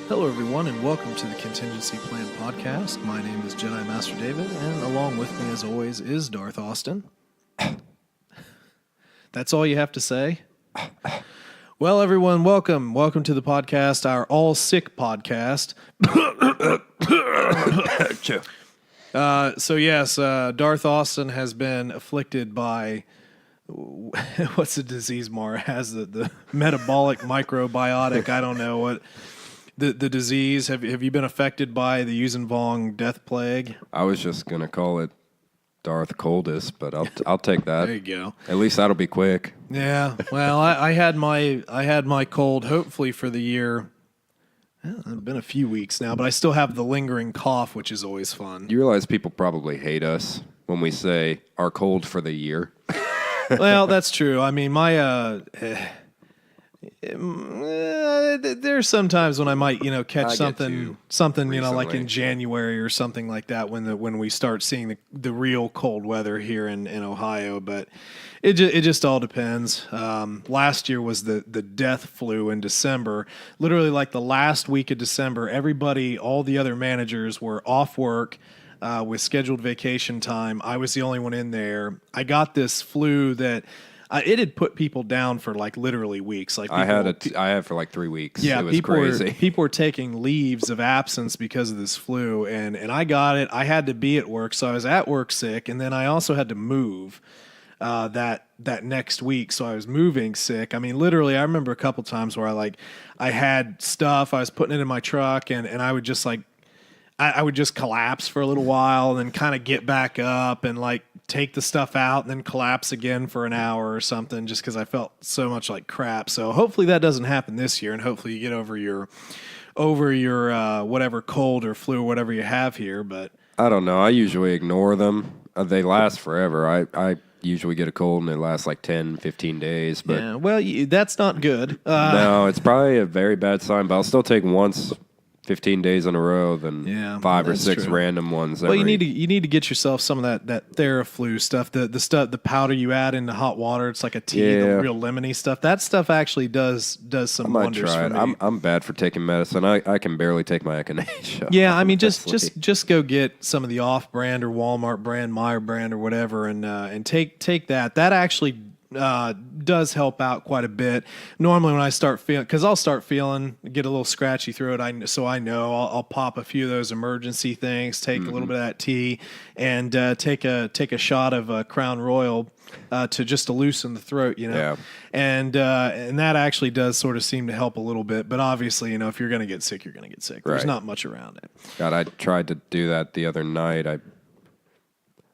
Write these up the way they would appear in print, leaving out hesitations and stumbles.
Hello, everyone, and welcome to the Contiengecy Plan Podcast. My name is Jedi Master David, and along with me, as always, is Darth Austin. That's all you have to say? Well, everyone, welcome. Welcome to the podcast, our all-sick podcast. Darth Austin has been afflicted by... What's the disease Mara has? The metabolic microbiotic, I don't know what... The disease, have you been affected by the Yuuzhan Vong death plague? I was just going to call it Darth Coldest, but I'll take that. There you go. At least that'll be quick. Yeah. Well, I had my cold hopefully for the year. Well, it's been a few weeks now, but I still have the lingering cough, which is always fun. You realize people probably hate us when we say our cold for the year? Well, that's true. I mean, there's sometimes when I might, catch something, recently. Like in January or something like that when we start seeing the real cold weather here in Ohio. But it just all depends. Last year was the death flu in December. Literally, like the last week of December, all the other managers were off work. With scheduled vacation time. I was the only one in there. I got this flu that it had put people down for like literally weeks. Like I had for like 3 weeks. Yeah, it was crazy. People were taking leaves of absence because of this flu, and I got it. I had to be at work, so I was at work sick, and then I also had to move that next week, so I was moving sick. I mean, literally, I remember a couple times where I had stuff, I was putting it in my truck, and I would just I would just collapse for a little while and then kind of get back up and take the stuff out and then collapse again for an hour or something just because I felt so much like crap. So hopefully that doesn't happen this year, and hopefully you get over your whatever cold or flu or whatever you have here. But I don't know. I usually ignore them. They last forever. I usually get a cold and it lasts like 10, 15 days. But yeah, well, that's not good. No, it's probably a very bad sign, but I'll still take 15 days in a row than 5 or 6 random ones. Well, you need to get yourself some of that Theraflu stuff, the powder you add into hot water. It's like a tea, the real lemony stuff. That stuff actually does some wonders for me. I'm bad for taking medicine. I can barely take my echinacea. Yeah, I mean just go get some of the off-brand or Walmart brand, Meijer brand or whatever, and take that. That actually does help out quite a bit. Normally when I start feeling, because I'll start feeling, get a little scratchy throat, so I know I'll pop a few of those emergency things, take a little bit of that tea, and take a shot of Crown Royal to loosen the throat, Yeah. And that actually does sort of seem to help a little bit. But obviously, if you're going to get sick, you're going to get sick. There's not much around it. God, I tried to do that the other night. I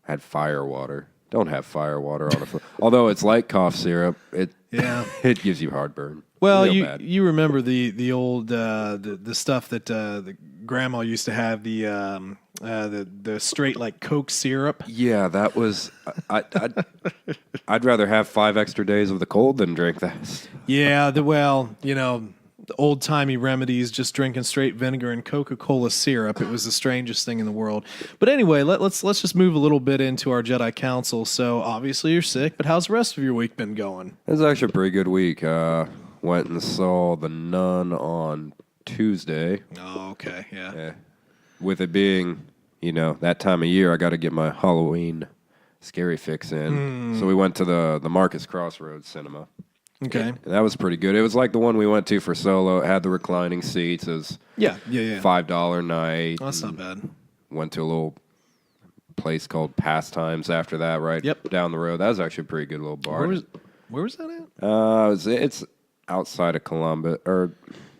had fire water. Don't have fire water on the phone. Although it's like cough syrup, it gives you heartburn. Well, you remember the old the stuff that the grandma used to have, the straight like Coke syrup. Yeah, that was. I'd rather have 5 extra days of the cold than drink that. Yeah, the old-timey remedies, just drinking straight vinegar and Coca-Cola syrup. It was the strangest thing in the world. But anyway, let's just move a little bit into our Jedi Council. So obviously you're sick, but how's the rest of your week been going? It was actually a pretty good week. Went and saw The Nun on Tuesday. Oh, okay, yeah. With it being, that time of year, I got to get my Halloween scary fix in. So we went to the Marcus Crossroads Cinema. Okay. And that was pretty good. It was like the one we went to for Solo. It had the reclining seats. It was $5 night. Oh, that's not bad. Went to a little place called Pastimes after that, down the road. That was actually a pretty good little bar. Where was that at? It's outside of Columbus.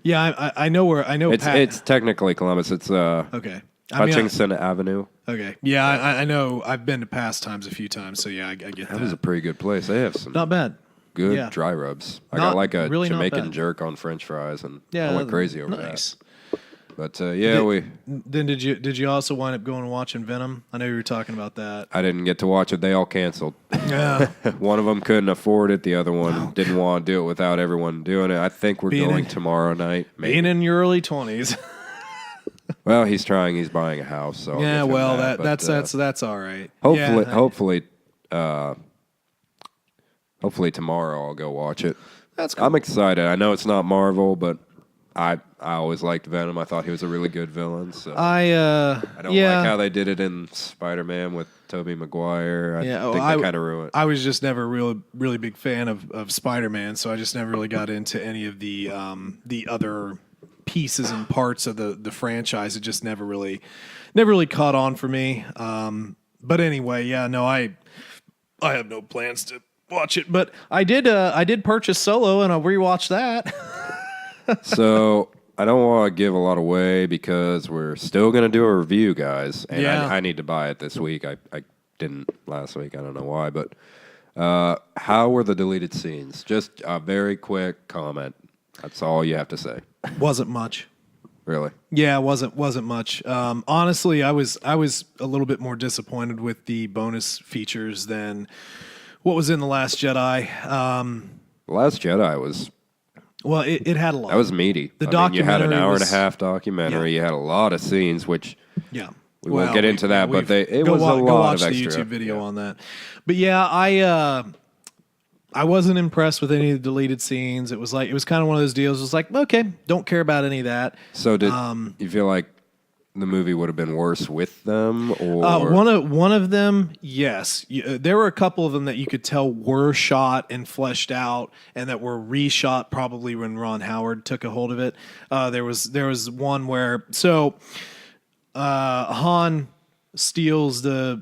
Yeah, I know where. I know it's technically Columbus. It's okay. Hutchinson Avenue. Okay. Yeah, I know. I've been to Pastimes a few times, so yeah, I get that. That was a pretty good place. They have some not bad. Good dry rubs. I got like a really Jamaican jerk on French fries, and I went crazy over that. But Then did you also wind up going and watching Venom? I know you were talking about that. I didn't get to watch it. They all canceled. Yeah. One of them couldn't afford it. The other one didn't want to do it without everyone doing it. I think we're going tomorrow night. Maybe. Being in your early 20s. Well, he's trying. He's buying a house. So yeah. Well, that's all right. Hopefully tomorrow I'll go watch it. That's cool. I'm excited. I know it's not Marvel, but I always liked Venom. I thought he was a really good villain. So I don't like how they did it in Spider-Man with Tobey Maguire. I think they kind of ruined it. I was just never really big fan of Spider-Man, so I just never really got into any of the other pieces and parts of the franchise. It just never really caught on for me. But anyway, yeah, no, I have no plans to watch it, but I did purchase Solo, and I'll rewatch that. So I don't want to give a lot away because we're still going to do a review, guys. And I need to buy it this week. I didn't last week. I don't know why. But how were the deleted scenes? Just a very quick comment. That's all you have to say. Wasn't much. Really? Yeah, wasn't much. Honestly, I was a little bit more disappointed with the bonus features than what was in The Last Jedi. The Last Jedi was... Well, it had a lot. That was meaty. The documentary. You had an hour and a half documentary. Yeah. You had a lot of scenes, which we won't get into that, but it was a lot watch of extra. The YouTube video on that. But yeah, I wasn't impressed with any of the deleted scenes. It was kind of one of those deals. It was like, okay, don't care about any of that. So did you feel like the movie would have been worse with them, or one of them? Yes, there were a couple of them that you could tell were shot and fleshed out, and that were reshot probably when Ron Howard took a hold of it. There was one where Han steals the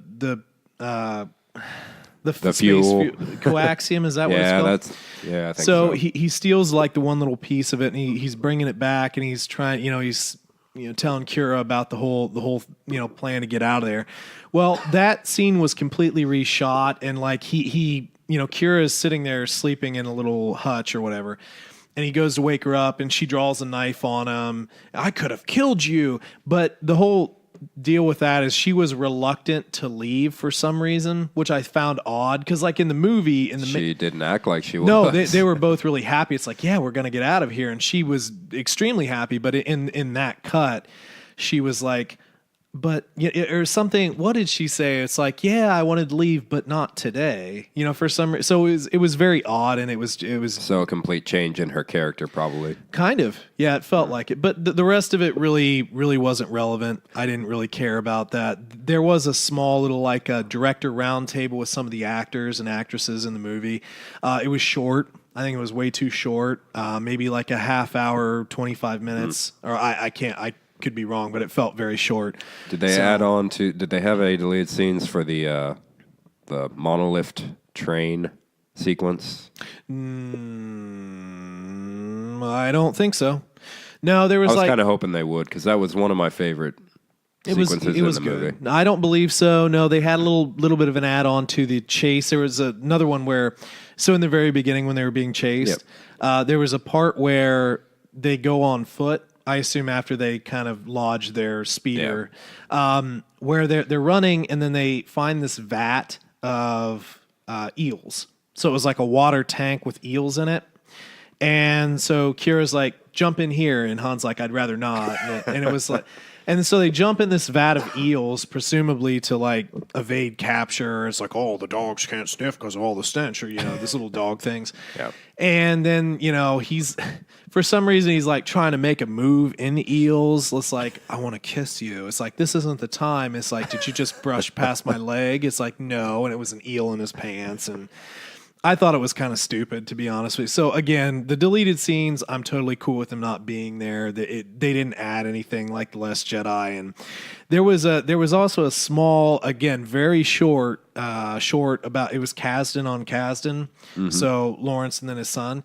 fuel coaxium. Is that what it's called? I think so. He steals like the one little piece of it, and he's bringing it back, and he's trying. He's telling Kira about the whole plan to get out of there. Well, that scene was completely reshot, and like he Kira is sitting there sleeping in a little hutch or whatever, and he goes to wake her up, and she draws a knife on him. I could have killed you, but the whole deal with that is she was reluctant to leave for some reason, which I found odd because like in the movie, she didn't act like she was. No, they were both really happy. It's like, yeah, we're gonna get out of here, and she was extremely happy. But in that cut, she was like, but or something. What did she say? It's like, yeah, I wanted to leave, but not today. For some reason. So it was very odd, and it was so a complete change in her character, probably. Kind of, yeah, it felt like it. But the rest of it really wasn't relevant. I didn't really care about that. There was a small little like director roundtable with some of the actors and actresses in the movie. It was short. I think it was way too short. Maybe like a half hour, 25 minutes, or I could be wrong, but it felt very short. Did they add on to? Did they have any deleted scenes for the monolith train sequence? I don't think so. No, there was. I was kind of hoping they would because that was one of my favorite sequences in the movie. I don't believe so. No, they had a little bit of an add on to the chase. There was another one where, so in the very beginning when they were being chased, there was a part where they go on foot. I assume after they kind of lodge their speeder, where they're running, and then they find this vat of eels. So it was like a water tank with eels in it. And so Kira's like, jump in here. And Han's like, I'd rather not. And it was like, and so they jump in this vat of eels, presumably to like evade capture. It's like, oh, the dogs can't sniff because of all the stench, or, this little dog things. Yeah. And then, he's, for some reason, he's like trying to make a move in the eels. It's like, I want to kiss you. It's like, this isn't the time. It's like, did you just brush past my leg? It's like, no. And it was an eel in his pants. And I thought it was kind of stupid, to be honest with you. So again, the deleted scenes, I'm totally cool with them not being there. They didn't add anything like The Last Jedi, and there was also a small, again, very short about, it was Kasdan on Kasdan, so Lawrence and then his son.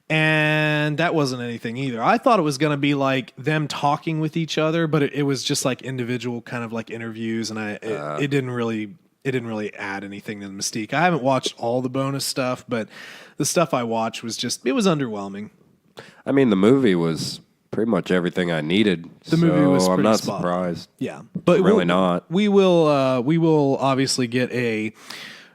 And that wasn't anything either. I thought it was going to be like them talking with each other, but it was just like individual kind of like interviews, and it didn't really add anything to the mystique. I haven't watched all the bonus stuff, but the stuff I watched was it was underwhelming. I mean, the movie was pretty much everything I needed. The movie was pretty I'm not spot on. surprised. Yeah, but really not. We will obviously get a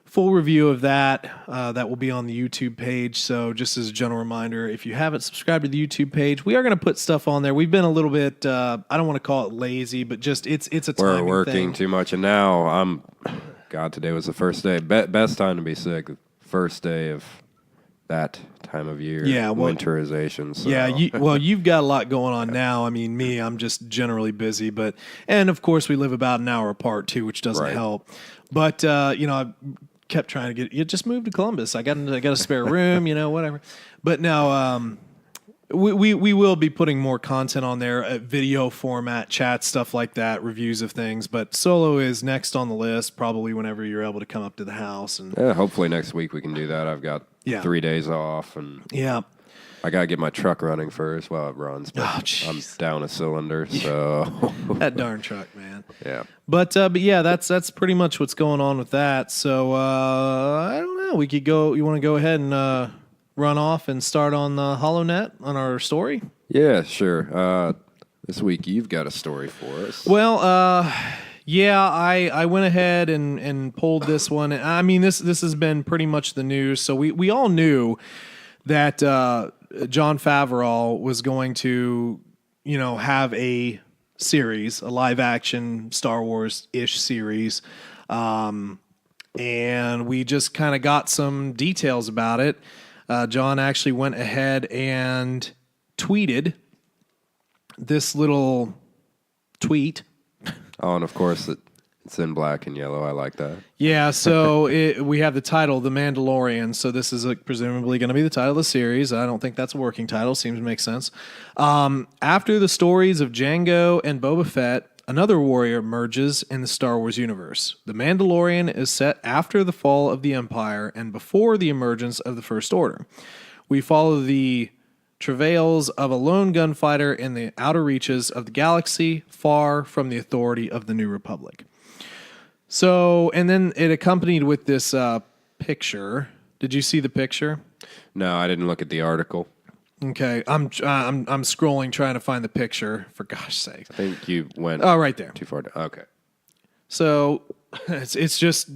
full review of that. That will be on the YouTube page. So just as a general reminder, if you haven't subscribed to the YouTube page, we are going to put stuff on there. We've been a little bit, I don't want to call it lazy, but just it's a timing We're working thing. too much, and now God, today was the first day. Best time to be sick. First day of that time of year. Yeah, well, winterization. So. Yeah, you've got a lot going on now. I mean, I'm just generally busy, and of course we live about an hour apart too, which doesn't help. But I kept trying to get you just move to Columbus. I got a spare room, whatever. But now we will be putting more content on there, video format, chat, stuff like that, reviews of things. But solo is next on the list, probably whenever you're able to come up to the house. And hopefully next week we can do that. I've got 3 days off, and I gotta get my truck running first while it runs. But I'm down a cylinder, so that darn truck, man. Yeah. But yeah, that's pretty much what's going on with that. So I don't know. We could go. You want to go ahead and run off and start on the HoloNet on our story? Yeah, sure. This week you've got a story for us. Well, I went ahead and pulled this one. I mean, this has been pretty much the news. So we all knew that Jon Favreau was going to, have a series, a live action Star Wars-ish series. And we just kind of got some details about it. John actually went ahead and tweeted this little tweet. Oh, and of course it's in black and yellow. I like that. Yeah, so we have the title, The Mandalorian. So this is presumably going to be the title of the series. I don't think that's a working title. Seems to make sense. After the stories of Jango and Boba Fett, another warrior emerges in the Star Wars universe. The Mandalorian is set after the fall of the Empire and before the emergence of the First Order. We follow the travails of a lone gunfighter in the outer reaches of the galaxy, far from the authority of the New Republic. So, and then it accompanied with this picture. Did you see the picture? No, I didn't look at the article. Okay, I'm scrolling trying to find the picture. For gosh sakes, I think you went right there too far down. Okay, so it's just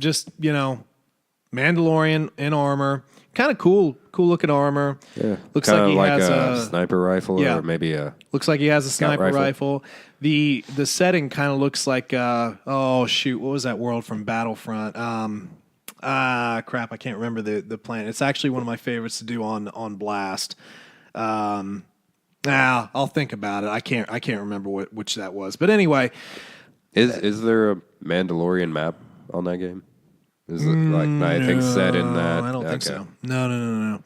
Mandalorian in armor, kind of cool looking armor. Yeah, looks like he has a sniper rifle, or maybe a looks like he has a sniper rifle. The setting kind of looks like what was that world from Battlefront? Crap, I can't remember the planet. It's actually one of my favorites to do on Blast. I'll think about it. I can't remember which that was. But anyway, is there a Mandalorian map on that game? Is it anything set in that? I don't think so. No.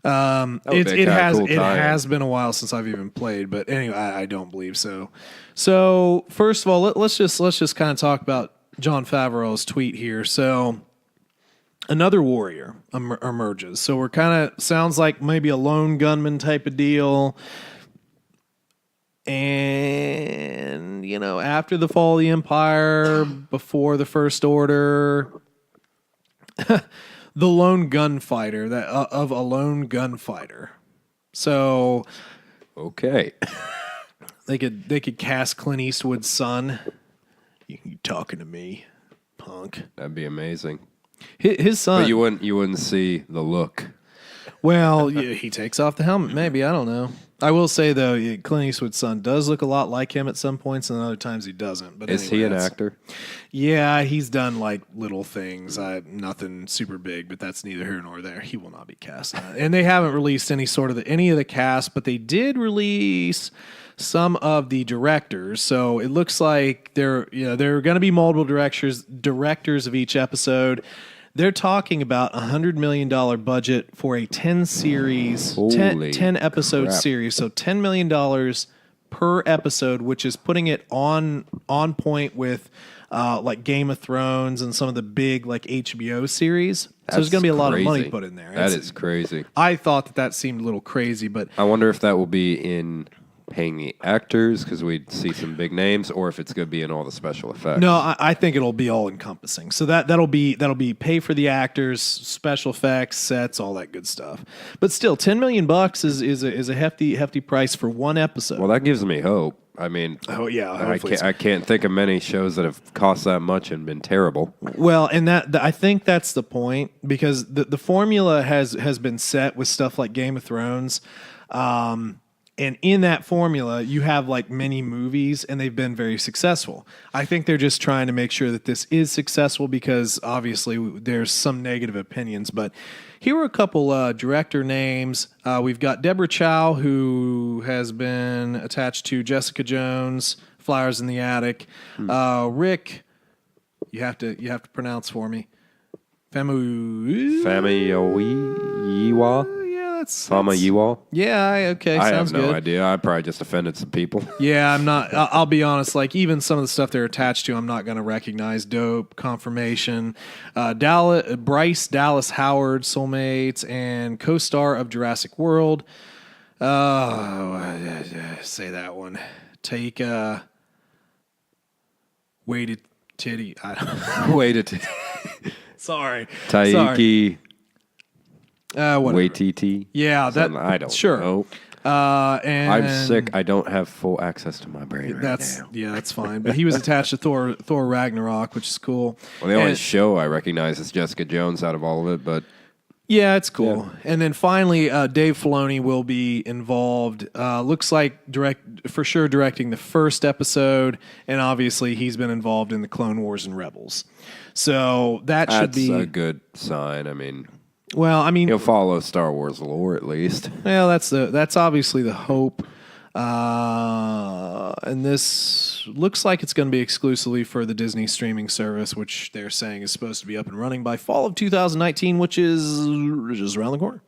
It has been a while since I've even played, but anyway, I don't believe so. So first of all, let's just kind of talk about Jon Favreau's tweet here. So another warrior emerges. So we're kind of sounds like maybe a lone gunman type of deal. And after the fall of the Empire, before the First Order. The lone gunfighter of a lone gunfighter. So, okay, they could cast Clint Eastwood's son. You talking to me, punk? That'd be amazing. His son, but you wouldn't see the look. Well, he takes off the helmet. Maybe, I don't know. I will say though, Clint Eastwood's son does look a lot like him at some points, and other times he doesn't. But is he an actor? Yeah, he's done like little things. Nothing super big, but that's neither here nor there. He will not be cast, and they haven't released any of the cast, but they did release some of the directors. So it looks like there are going to be multiple directors of each episode. They're talking about $100 million budget for a 10 episode series. So $10 million per episode, which is putting it on point with like Game of Thrones and some of the big like HBO series. So there's going to be a lot of money put in there. That is crazy. I thought that seemed a little crazy, but I wonder if that will be in paying the actors because we'd see some big names, or if it's going to be in all the special effects. No, I think it'll be all encompassing. So that'll be pay for the actors, special effects, sets, all that good stuff. But still, $10 million is a hefty price for one episode. Well, that gives me hope. I mean, I can't think of many shows that have cost that much and been terrible. Well, and I think that's the point, because the formula has been set with stuff like Game of Thrones. And in that formula, you have like many movies, and they've been very successful. I think they're just trying to make sure that this is successful because obviously there's some negative opinions. But here are a couple director names. We've got Deborah Chow, who has been attached to Jessica Jones, Flowers in the Attic. Rick, you have to pronounce for me. Famuyiwa? Famuyiwa? Yeah, okay, I sounds have no good. idea. I probably just offended some people. Yeah, I'm not. I'll be honest. Like even some of the stuff they're attached to, I'm not going to recognize. Dope, Confirmation, Bryce Dallas Howard, Soulmates, and co-star of Jurassic World. Say that one. Take weighted titty. Weighted. Sorry. Taiki. Whatever. Waititi. Yeah, that. I don't sure. know. And I'm sick. I don't have full access to my brain right now. Yeah, that's fine. But he was attached to Thor Ragnarok, which is cool. Well, the only show I recognize is Jessica Jones out of all of it, but yeah, it's cool. Yeah. And then finally, Dave Filoni will be involved. Looks like directing the first episode, and obviously he's been involved in the Clone Wars and Rebels. So that's should be a good sign. I mean. Well, I mean, he'll follow Star Wars lore at least. Well, that's obviously the hope. And this looks like it's going to be exclusively for the Disney streaming service, which they're saying is supposed to be up and running by fall of 2019, which is just around the corner.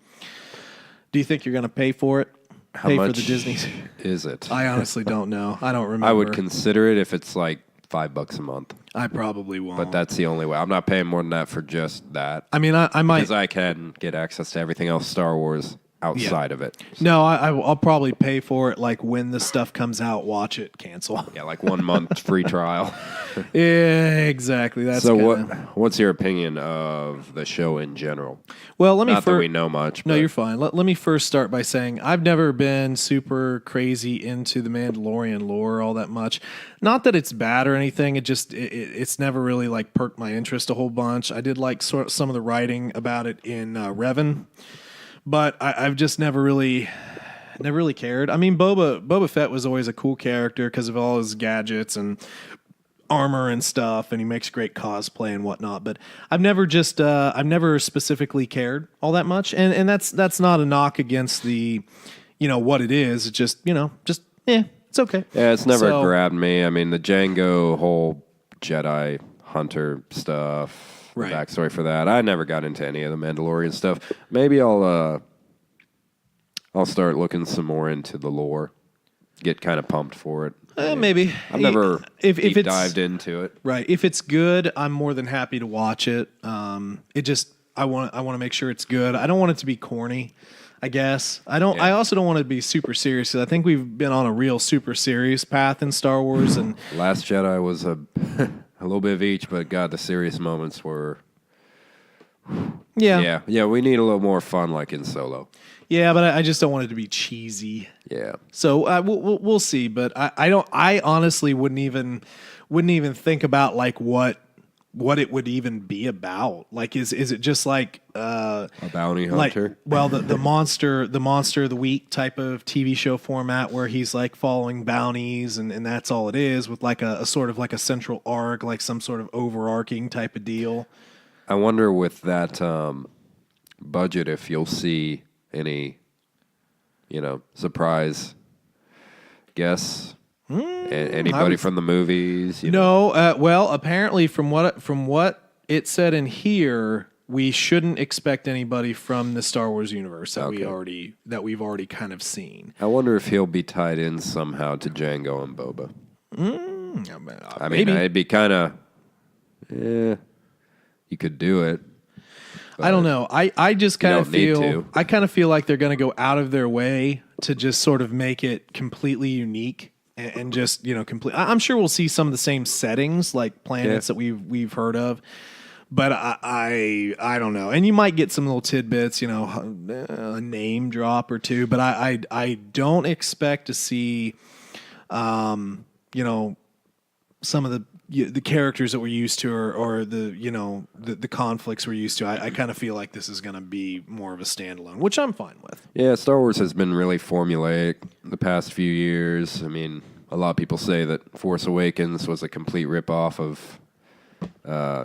Do you think you're going to pay for it? How much for the Disney is it? I honestly don't know. I don't remember. I would consider it if it's like $5 a month. I probably won't. But that's the only way. I'm not paying more than that for just that. I mean, I might. Because I can get access to everything else Star Wars outside of it. So. No, I'll probably pay for it like when the stuff comes out, watch it, cancel. Yeah, like 1 month free trial. Yeah, exactly. That's so what's your opinion of the show in general? Well, let me Not that we know much. No, you're fine. Let me first start by saying I've never been super crazy into the Mandalorian lore all that much. Not that it's bad or anything. It's never really like perked my interest a whole bunch. I did like some of the writing about it in Revan, but I've just never really cared. I mean, Boba Fett was always a cool character because of all his gadgets and armor and stuff, and he makes great cosplay and whatnot. But I've never specifically cared all that much, and that's not a knock against the, what it is. It's just it's okay. Yeah, it's never grabbed me. I mean, the Django whole Jedi hunter stuff, right. Backstory for that. I never got into any of the Mandalorian stuff. Maybe I'll start looking some more into the lore. Get kind of pumped for it. Maybe. I've never deep dived into it. Right. If it's good, I'm more than happy to watch it. I want to make sure it's good. I don't want it to be corny, I guess. I also don't want it to be super serious. I think we've been on a real super serious path in Star Wars, and Last Jedi was a little bit of each, but God, the serious moments were. Yeah. We need a little more fun, like in Solo. Yeah, but I just don't want it to be cheesy. Yeah. So we'll see, but I honestly wouldn't even think about like what it would even be about. Like is it just like a bounty hunter? The monster of the week type of TV show format where he's like following bounties and that's all it is, with like a sort of like a central arc, like some sort of overarching type of deal. I wonder with that budget if you'll see any, surprise guests. Anybody from the movies? No. Well, apparently from what it said in here, we shouldn't expect anybody from the Star Wars universe that we've already kind of seen. I wonder if he'll be tied in somehow to Django and Boba. I mean, it'd be kind of, you could do it. I don't know. I just kind of feel like they're going to go out of their way to just sort of make it completely unique and just complete. I'm sure we'll see some of the same settings, like planets that we've heard of, but I don't know. And you might get some little tidbits, a name drop or two, but I don't expect to see, some of the characters that we're used to, or the conflicts we're used to. I kind of feel like this is going to be more of a standalone, which I'm fine with. Yeah, Star Wars has been really formulaic the past few years. I mean, a lot of people say that Force Awakens was a complete ripoff of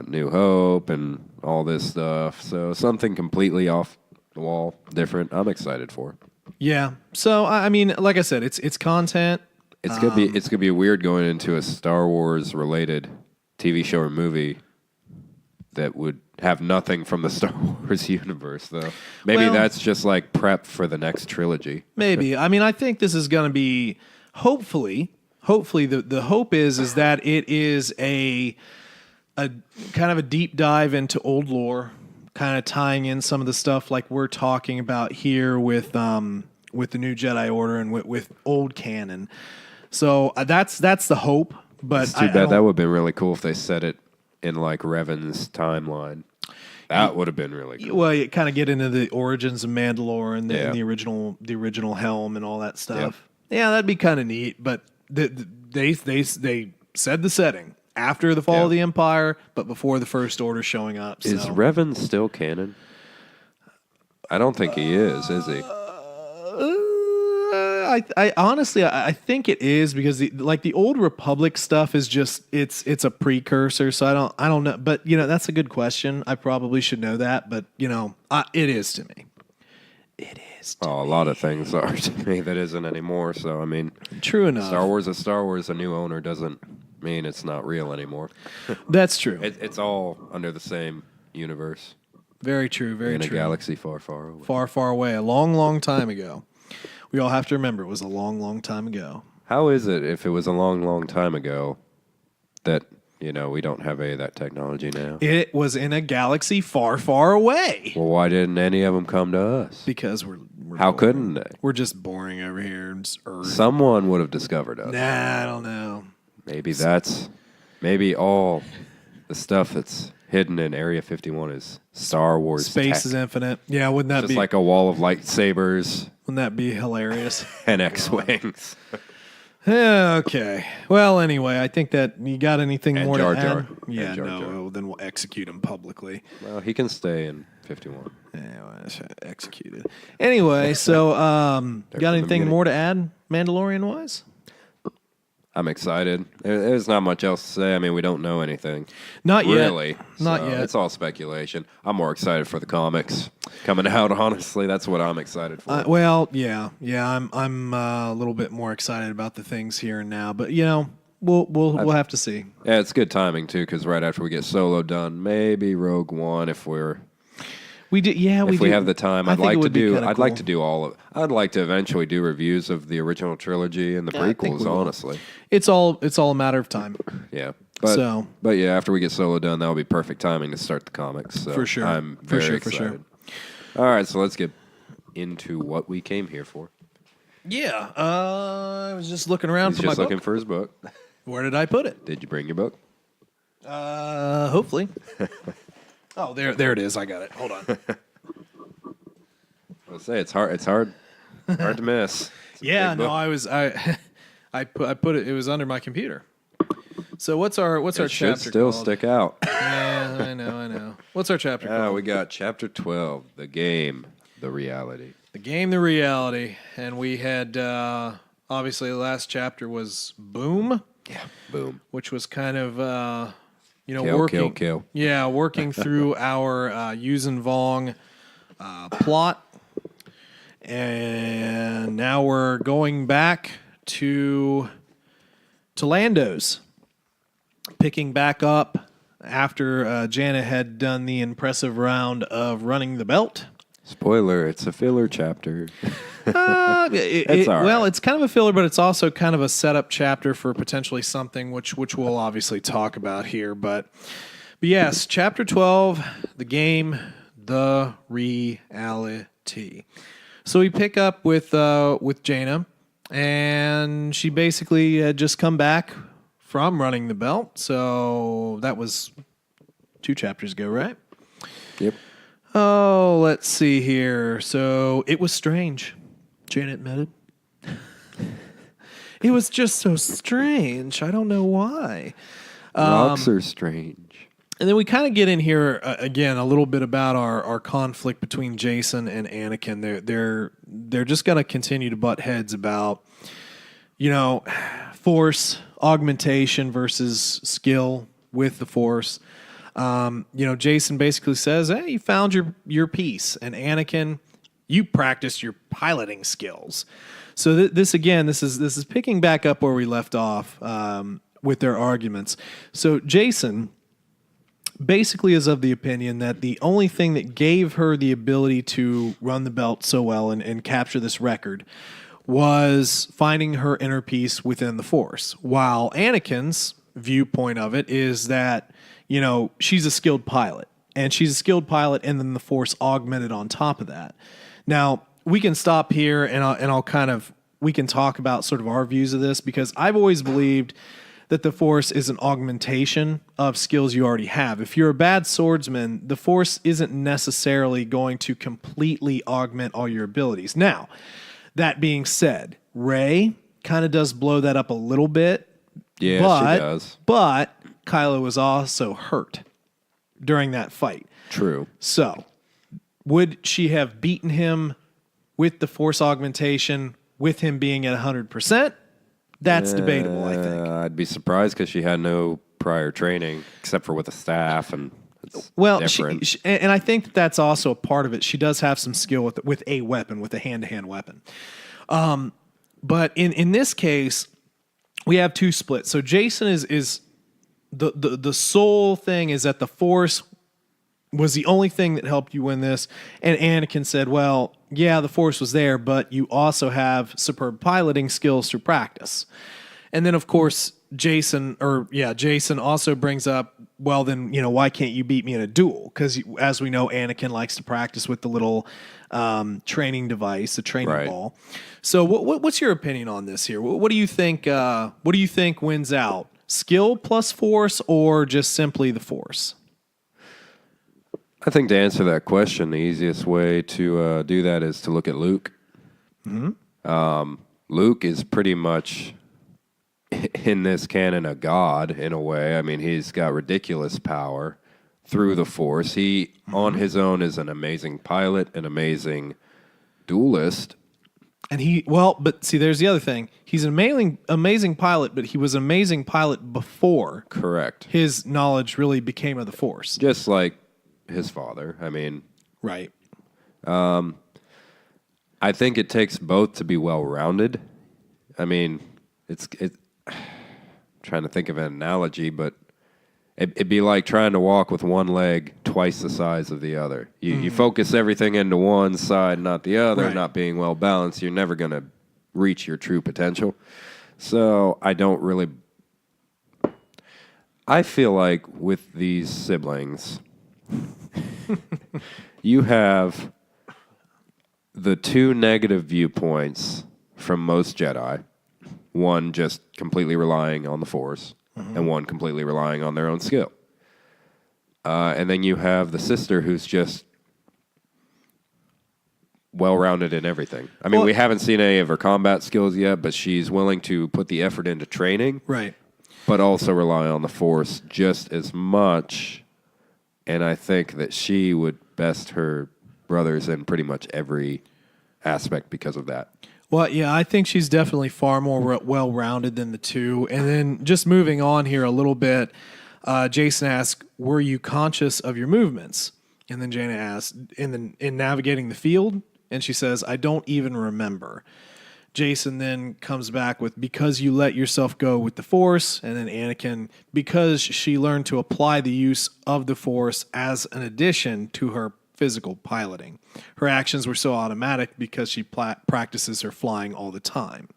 New Hope and all this stuff. So something completely off the wall, different. I'm excited for. Yeah. So I mean, like I said, it's content. It's gonna be weird going into a Star Wars related TV show or movie that would have nothing from the Star Wars universe, though. Maybe that's just like prep for the next trilogy. Maybe. I mean, I think this is going to be hopefully the hope is that it is a kind of a deep dive into old lore, kind of tying in some of the stuff like we're talking about here with the new Jedi Order and with old canon. So that's the hope. But It's too bad. That would have been really cool if they set it in like Revan's timeline. That would have been really cool. Well, you kind of get into the origins of Mandalore and the original helm and all that stuff. Yep. Yeah, that'd be kind of neat. But they said the setting after the fall of the Empire, but before the First Order showing up. So. Is Revan still canon? I don't think he is he? I honestly I think it is, because the Old Republic stuff is just it's a precursor, so I don't know, but that's a good question. I probably should know that, but it is to me. It is. A lot of things are to me that isn't anymore. So I mean, true enough. Star Wars is Star Wars. A new owner doesn't mean it's not real anymore. That's true. It's all under the same universe. Very true. Very true. In a galaxy far, far away. Far, far away. A long, long time ago. We all have to remember it was a long, long time ago. How is it if it was a long, long time ago that, we don't have that technology now? It was in a galaxy far, far away. Well, why didn't any of them come to us? Because we're How boring. couldn't they? We're just boring over here. It's Earth. Someone would have discovered us. Nah, I don't know. Maybe all the stuff that's hidden in Area 51 is Star Wars Space tech. is infinite. Yeah, wouldn't that just be... like a wall of lightsabers. Wouldn't that be hilarious? And X-Wings. Okay. Well, anyway, I think that you got anything and more Jar to Jar. add? Yeah, and Jar no. Jar. Well, then we'll execute him publicly. Well, he can stay in 51. Anyway, executed. Anyway, so got anything more to add, Mandalorian-wise? I'm excited. There's not much else to say. I mean, we don't know anything. Not yet. Really. Not So yet. It's all speculation. I'm more excited for the comics coming out, honestly. That's what I'm excited for. Well, yeah. I'm a little bit more excited about the things here and now, but we'll have to see. Yeah, it's good timing too, because right after we get Solo done, maybe Rogue One if we're. We do, yeah. If we have the time, I'd like to do all of. I'd like to eventually do reviews of the original trilogy and the prequels. Honestly, it's all a matter of time. Yeah, but yeah, after we get Solo done, that'll be perfect timing to start the comics. So for sure, I'm very excited. For sure. All right, so let's get into what we came here for. Yeah, I was just looking around He's for my just book. looking for his book. Where did I put it? Did you bring your book? Hopefully. Oh, there it is. I got it. Hold on. I'll say it's hard to miss. Yeah, no, I put it. It was under my computer. So what's our chapter should still called? stick out. Yeah, I know. What's our chapter called? We got chapter 12, the game, the reality. The game, the reality, and we had obviously the last chapter was Boom. Yeah, Boom. Which was kind of Kill. Yeah, working through our Yuuzhan Vong plot, and now we're going back to Lando's, picking back up after Janet had done the impressive round of running the belt. Spoiler, it's a filler chapter. It's all right. Well, it's kind of a filler, but it's also kind of a setup chapter for potentially something which we'll obviously talk about here. But yes, chapter 12, the game, the reality. So we pick up with Jaina, and she basically had just come back from running the belt. So that was 2 chapters ago, right? Yep. Oh, let's see here. So it was strange. Janet admitted. It was just so strange. I don't know why. Rocks are strange. And then we kind of get in here again a little bit about our conflict between Jason and Anakin. They're just going to continue to butt heads about, Force augmentation versus skill with the Force. Jason basically says, "Hey, you found your piece," and Anakin, "You practiced your piloting skills." So this is picking back up where we left off with their arguments. So Jason basically is of the opinion that the only thing that gave her the ability to run the belt so well and capture this record was finding her inner peace within the Force. While Anakin's viewpoint of it is that, she's a skilled pilot. And she's a skilled pilot, and then the Force augmented on top of that. Now, we can stop here, and we can talk about sort of our views of this, because I've always believed that the Force is an augmentation of skills you already have. If you're a bad swordsman, the Force isn't necessarily going to completely augment all your abilities. Now, that being said, Rey kind of does blow that up a little bit. Yeah, she does. But Kylo was also hurt during that fight. True. So, would she have beaten him with the Force augmentation, with him being at 100%? That's debatable, I think. I'd be surprised because she had no prior training except for with the staff, and it's different. She, and I think that's also a part of it. She does have some skill with a weapon, with a hand-to-hand weapon. But in this case, we have two splits. So Jason is the sole thing is that the Force was the only thing that helped you win this. And Anakin said, well, yeah, the Force was there, but you also have superb piloting skills through practice. And then, of course, Jason also brings up, well, then, why can't you beat me in a duel? Because as we know, Anakin likes to practice with the little training device, the training ball. So what's your opinion on this here? What do you think? What do you think wins out? Skill plus Force, or just simply the Force? I think to answer that question, the easiest way to do that is to look at Luke. Mm-hmm. Luke is pretty much, in this canon, a god in a way. I mean, he's got ridiculous power through the Force. He, on his own, is an amazing pilot, an amazing duelist. And but see, there's the other thing. He's an amazing pilot, but he was an amazing pilot before. Correct. His knowledge really became of the Force. Just like his father. I mean, right. I think it takes both to be well-rounded. I mean, I'm trying to think of an analogy, but it'd be like trying to walk with one leg twice the size of the other. You focus everything into one side, not the other, not being well-balanced. You're never going to reach your true potential. So I feel like with these siblings, you have the two negative viewpoints from most Jedi. One just completely relying on the Force, and one completely relying on their own skill. And then you have the sister who's just well-rounded in everything. I mean, we haven't seen any of her combat skills yet, but she's willing to put the effort into training. Right. But also rely on the Force just as much. And I think that she would best her brothers in pretty much every aspect because of that. Well, yeah, I think she's definitely far more well-rounded than the two. And then just moving on here a little bit, Jason asked, were you conscious of your movements? And then Jaina asked, in navigating the field? And she says, I don't even remember. Jason then comes back with, because you let yourself go with the Force. And then Anakin, because she learned to apply the use of the Force as an addition to her physical piloting. Her actions were so automatic because she practices her flying all the time.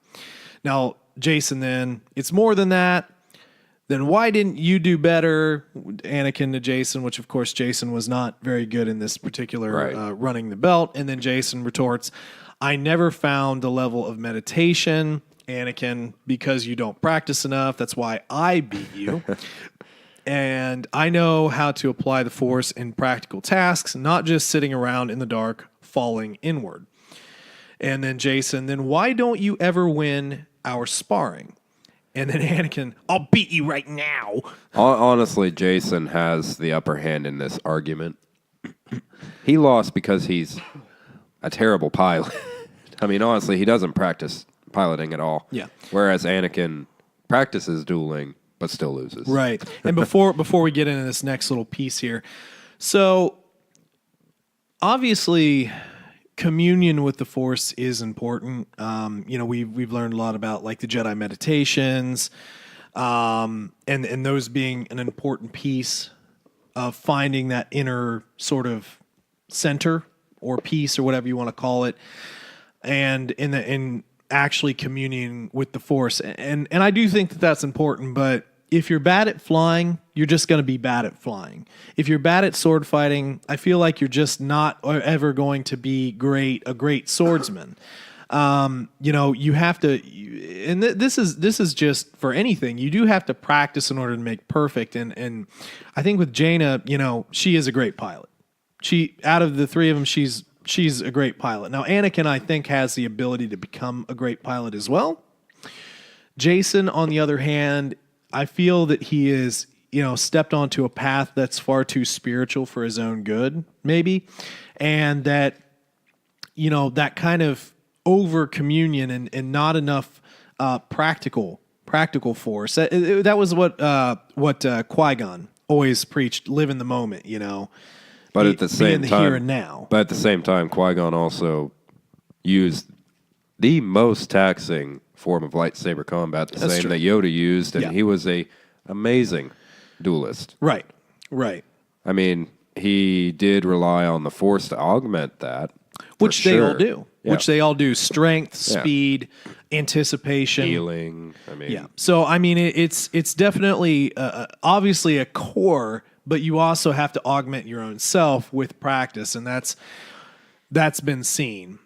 Now, Jason then, it's more than that. Then why didn't you do better? Anakin to Jason, which of course Jason was not very good in this particular running the belt. And then Jason retorts, I never found the level of meditation, Anakin, because you don't practice enough. That's why I beat you. And I know how to apply the Force in practical tasks, not just sitting around in the dark, falling inward. And then Jason, then why don't you ever win our sparring. And then Anakin, I'll beat you right now. Honestly, Jason has the upper hand in this argument. He lost because he's a terrible pilot. I mean, honestly, he doesn't practice piloting at all. Yeah. Whereas Anakin practices dueling, but still loses. Right. And before we get into this next little piece here, so obviously communion with the Force is important. We've learned a lot about like the Jedi meditations, and those being an important piece of finding that inner sort of center or peace or whatever you want to call it, and in actually communing with the Force. And I do think that that's important, but if you're bad at flying, you're just going to be bad at flying. If you're bad at sword fighting, I feel like you're just not ever going to be a great swordsman. You have to, and this is just for anything. You do have to practice in order to make perfect. And I think with Jaina, she is a great pilot. Out of the three of them, she's a great pilot. Now, Anakin, I think, has the ability to become a great pilot as well. Jason, on the other hand, I feel that he is, stepped onto a path that's far too spiritual for his own good, maybe. And that, that kind of over communion and not enough practical force. That was what Qui-Gon always preached, live in the moment, But at the same time, here and now. But at the same time, Qui-Gon also used the most taxing form of lightsaber combat, the same that Yoda used, and he was a amazing duelist. Right. I mean, he did rely on the Force to augment that, which they all do. Yeah. Which they all do. Strength, speed, anticipation, healing. I mean, yeah. So I mean, it's definitely obviously a core, but you also have to augment your own self with practice, and that's been seen.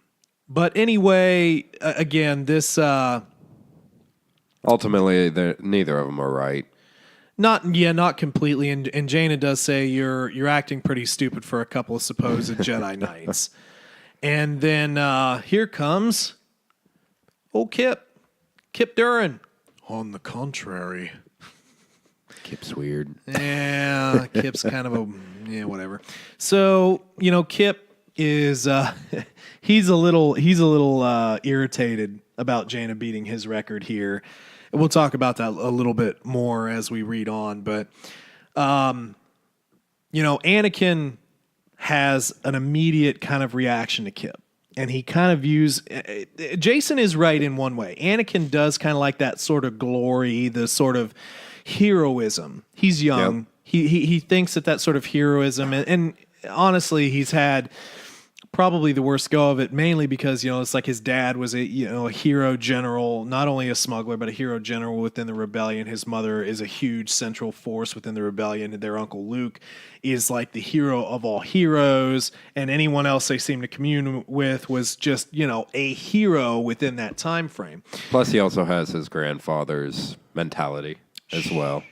But anyway, again, this ultimately, neither of them are right. Not completely. And Jaina does say you're acting pretty stupid for a couple of supposed Jedi Knights. And then here comes old Kip Duran. On the contrary, Kip's weird. Yeah, Kip's kind of whatever. So Kip is he's a little irritated about Jaina beating his record here. And we'll talk about that a little bit more as we read on. But Anakin has an immediate kind of reaction to Kip, and he kind of views Jason is right in one way. Anakin does kind of like that sort of glory, the sort of heroism. He's young. Yep. He thinks that sort of heroism, and honestly, he's had probably the worst go of it, mainly because it's like his dad was a hero general, not only a smuggler but a hero general within the rebellion. His mother is a huge central force within the rebellion. Their uncle Luke is like the hero of all heroes, and anyone else they seem to commune with was just a hero within that time frame. Plus, he also has his grandfather's mentality as well.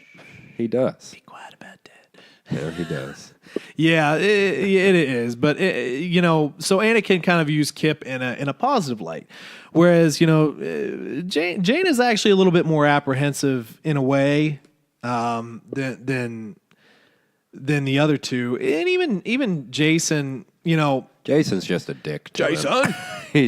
He does. Be quiet about that. Yeah, he does. Yeah, it is, but so Anakin kind of views Kip in a positive light, whereas Jane is actually a little bit more apprehensive in a way than the other two, and even Jason. Jason's just a dick. Jason.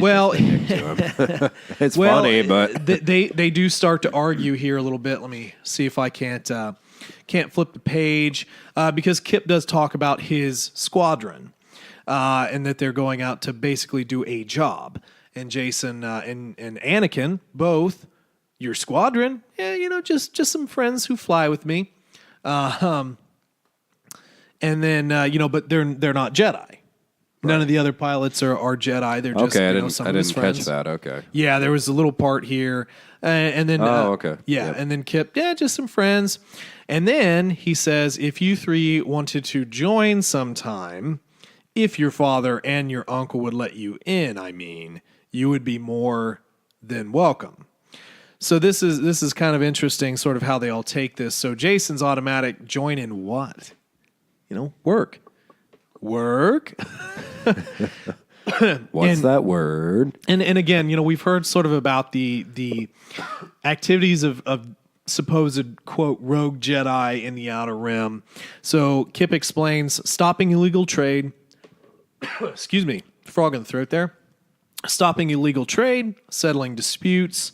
Well, it's funny, but they do start to argue here a little bit. Let me see if I can't flip the page because Kip does talk about his squadron and that they're going out to basically do a job. And Jason and Anakin both, your squadron, just some friends who fly with me. And then but they're not Jedi. None of the other pilots are Jedi. They're just some of his friends. Catch that. Okay. Yeah, there was a little part here, and then okay. Yeah, yep. And then Kip, just some friends, and then he says, if you three wanted to join sometime, if your father and your uncle would let you in, you would be more than welcome. So this is kind of interesting, sort of how they all take this. So Jason's automatic join in what? Work. What's that word? And again, we've heard sort of about the activities of supposed, quote, rogue Jedi in the Outer Rim. So Kip explains stopping illegal trade. Excuse me, frog in the throat there. Stopping illegal trade, settling disputes.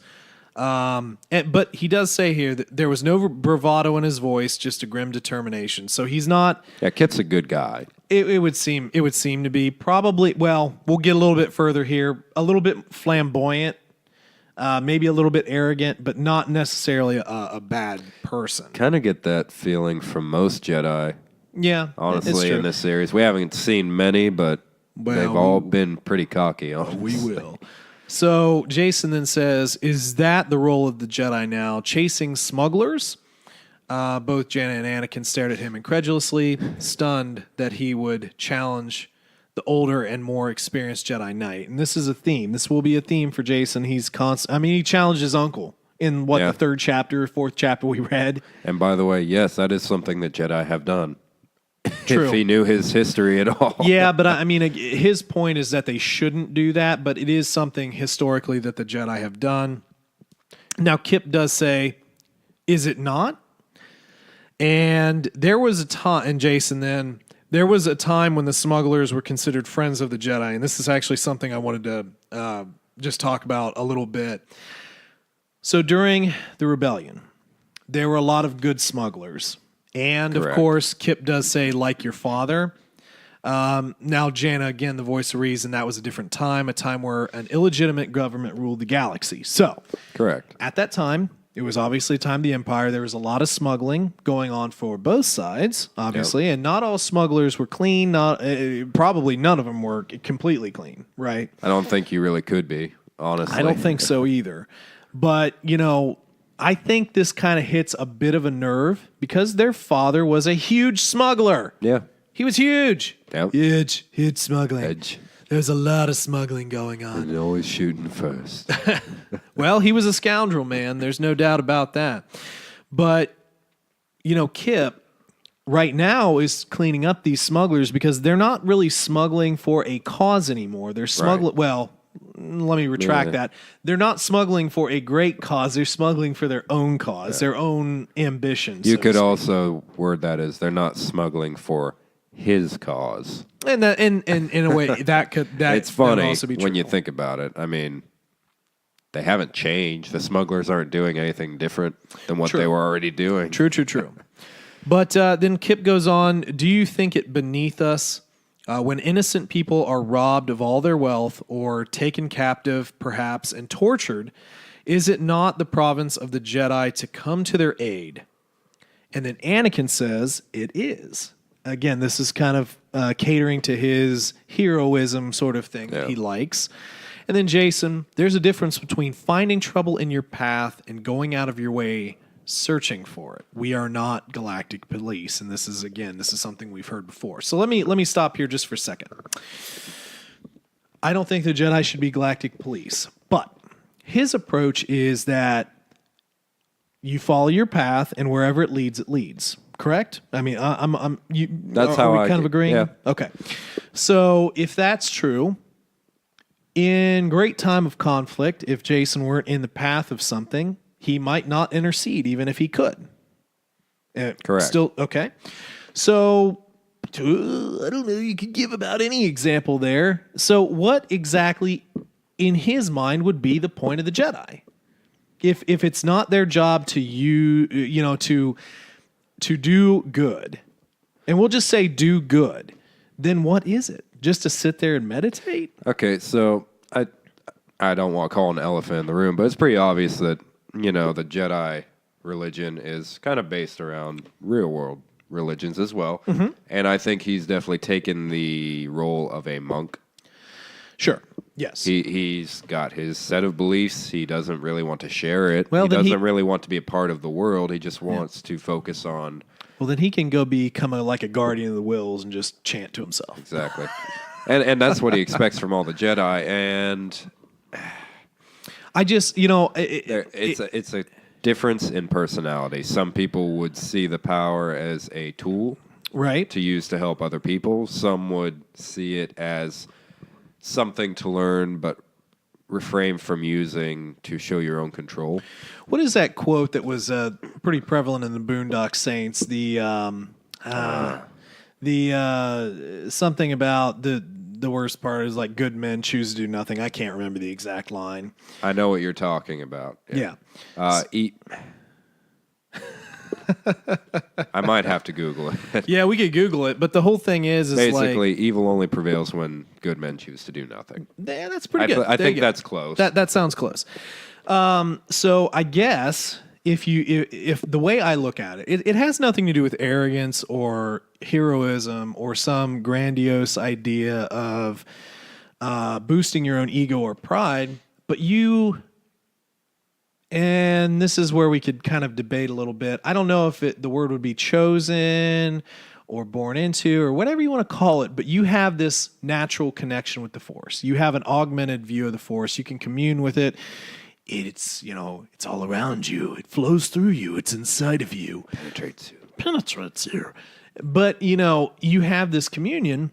But he does say here that there was no bravado in his voice, just a grim determination. So he's not. Yeah, Kip's a good guy. It would seem to be probably. Well, we'll get a little bit further here. A little bit flamboyant, maybe a little bit arrogant, but not necessarily a bad person. Kind of get that feeling from most Jedi. Yeah, honestly, in this series, we haven't seen many, but they've all been pretty cocky. We will. So Jason then says, is that the role of the Jedi now? Chasing smugglers? Both Jaina and Anakin stared at him incredulously, stunned that he would challenge the older and more experienced Jedi Knight. And this is a theme. This will be a theme for Jason. He's he challenged his uncle in the third chapter, fourth chapter we read. And by the way, yes, that is something that Jedi have done. True. If he knew his history at all. Yeah, but his point is that they shouldn't do that, but it is something historically that the Jedi have done. Now, Kip does say, is it not? And there was a time, and Jason then, there was a time when the smugglers were considered friends of the Jedi, and this is actually something I wanted to just talk about a little bit. So during the rebellion, there were a lot of good smugglers. And, correct. Of course, Kip does say, like your father. Now, Jaina, again, the voice of reason, that was a different time, a time where an illegitimate government ruled the galaxy. So, correct. At that time, it was obviously a time of the Empire. There was a lot of smuggling going on for both sides, obviously, and not all smugglers were clean. Probably none of them were completely clean, right? I don't think you really could be, honestly. I don't think so either. But, I think this kind of hits a bit of a nerve because their father was a huge smuggler. Yeah. He was huge. Yep. Huge smuggling. Edge. There's a lot of smuggling going on. And always shooting first. Well, he was a scoundrel, man. There's no doubt about that. But, Kip right now is cleaning up these smugglers because they're not really smuggling for a cause anymore. They're smuggling, well, let me retract that. They're not smuggling for a great cause. They're smuggling for their own cause, their own ambitions. You could also word that as they're not smuggling for his cause. And that, in a way, that it's funny also be when you think about it. I mean, they haven't changed. The smugglers aren't doing anything different than what they were already doing. True. But then Kip goes on, do you think it beneath us when innocent people are robbed of all their wealth or taken captive, perhaps, and tortured? Is it not the province of the Jedi to come to their aid? And then Anakin says, it is. Again, this is kind of catering to his heroism sort of thing that he likes. And then Jason, there's a difference between finding trouble in your path and going out of your way searching for it. We are not galactic police, and this is something we've heard before. So let me stop here just for a second. I don't think the Jedi should be galactic police, but his approach is that you follow your path, and wherever it leads. Correct? I mean, That's how we I kind of agreeing. Yeah. Okay. So if that's true, in great time of conflict, if Jason weren't in the path of something, he might not intercede, even if he could. Correct. Still okay. So I don't know. You could give about any example there. So what exactly, in his mind, would be the point of the Jedi? If it's not their job to to do good, and we'll just say do good, then what is it? Just to sit there and meditate? Okay, so I don't want to call an elephant in the room, but it's pretty obvious that, the Jedi religion is kind of based around real world religions as well. Mm-hmm. And I think he's definitely taken the role of a monk. Sure. Yes. He's got his set of beliefs. He doesn't really want to share it. Well, he doesn't really want to be a part of the world. He just wants to focus on... Well, then he can go become like a guardian of the wills and just chant to himself. Exactly. and that's what he expects from all the Jedi. And I just, it's a difference in personality. Some people would see the power as a tool right, to use to help other people. Some would see it as something to learn, but refrain from using to show your own control. What is that quote that was pretty prevalent in the Boondock Saints? Something about the worst part is like good men choose to do nothing. I can't remember the exact line. I know what you're talking about. Yeah. I might have to Google it. Yeah, we could Google it, but the whole thing is basically like, evil only prevails when good men choose to do nothing. Yeah, that's pretty good. I think that's close. That sounds close. So I guess if the way I look at it has nothing to do with arrogance or heroism or some grandiose idea of boosting your own ego or pride, but and this is where we could kind of debate a little bit. I don't know if the word would be chosen or born into or whatever you want to call it, but you have this natural connection with the Force. You have an augmented view of the Force. You can commune with it. It's all around you. It flows through you. It's inside of you. Penetrates you. But, you have this communion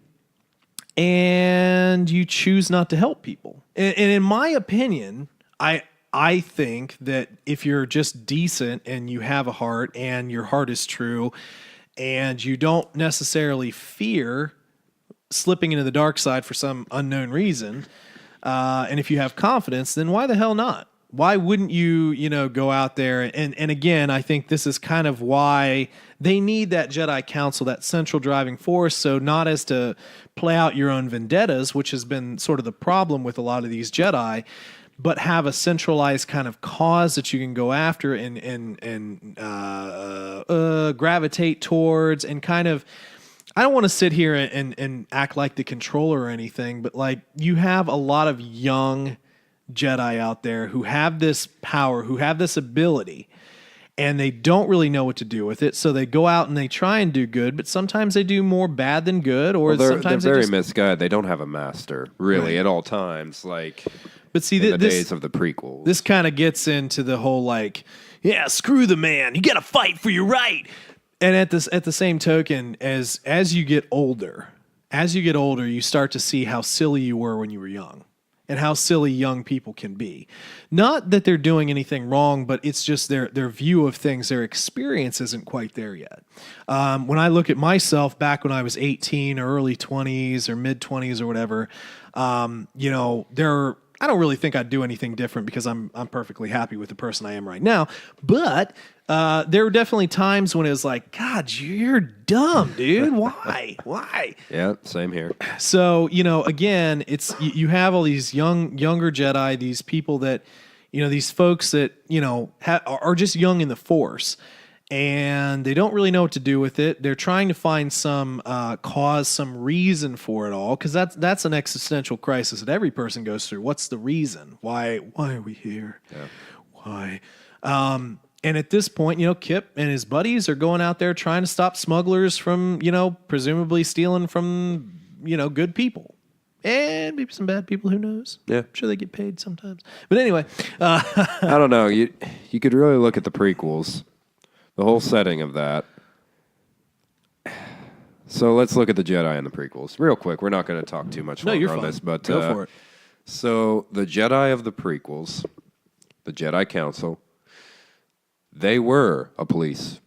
and you choose not to help people. And in my opinion, I think that if you're just decent and you have a heart and your heart is true and you don't necessarily fear slipping into the dark side for some unknown reason, and if you have confidence, then why the hell not? Why wouldn't you, go out there? And again, I think this is kind of why they need that Jedi Council, that central driving force, so not as to play out your own vendettas, which has been sort of the problem with a lot of these Jedi, but have a centralized kind of cause that you can go after and gravitate towards and kind of. I don't want to sit here and act like the controller or anything, but like you have a lot of young Jedi out there who have this power, who have this ability, and they don't really know what to do with it. So they go out and they try and do good, but sometimes they do more bad than good, or sometimes they're very misguided. They don't have a master really at all times. But see, the days of the prequels. This kind of gets into the whole screw the man. You got to fight for your right. And at the same token, as you get older, you start to see how silly you were when you were young, and how silly young people can be. Not that they're doing anything wrong, but it's just their view of things, their experience isn't quite there yet. When I look at myself back when I was 18 or early 20s or mid 20s or whatever, I don't really think I'd do anything different because I'm perfectly happy with the person I am right now. But there were definitely times when it was like, God, you're dumb, dude. Why? Why? Yeah, same here. So, again, it's you have all these younger Jedi, these people that, these folks that, are just young in the Force. And they don't really know what to do with it. They're trying to find some cause, some reason for it all, because that's an existential crisis that every person goes through. What's the reason? Why are we here? Yeah. Why? And at this point, Kip and his buddies are going out there trying to stop smugglers from, presumably stealing from, good people. And maybe some bad people, who knows? Yeah. I'm sure they get paid sometimes. But anyway. I don't know. You could really look at the prequels. The whole setting of that. So let's look at the Jedi and the prequels. Real quick, we're not going to talk too much longer on this. But, go for it. So the Jedi of the prequels, the Jedi Council, they were a police.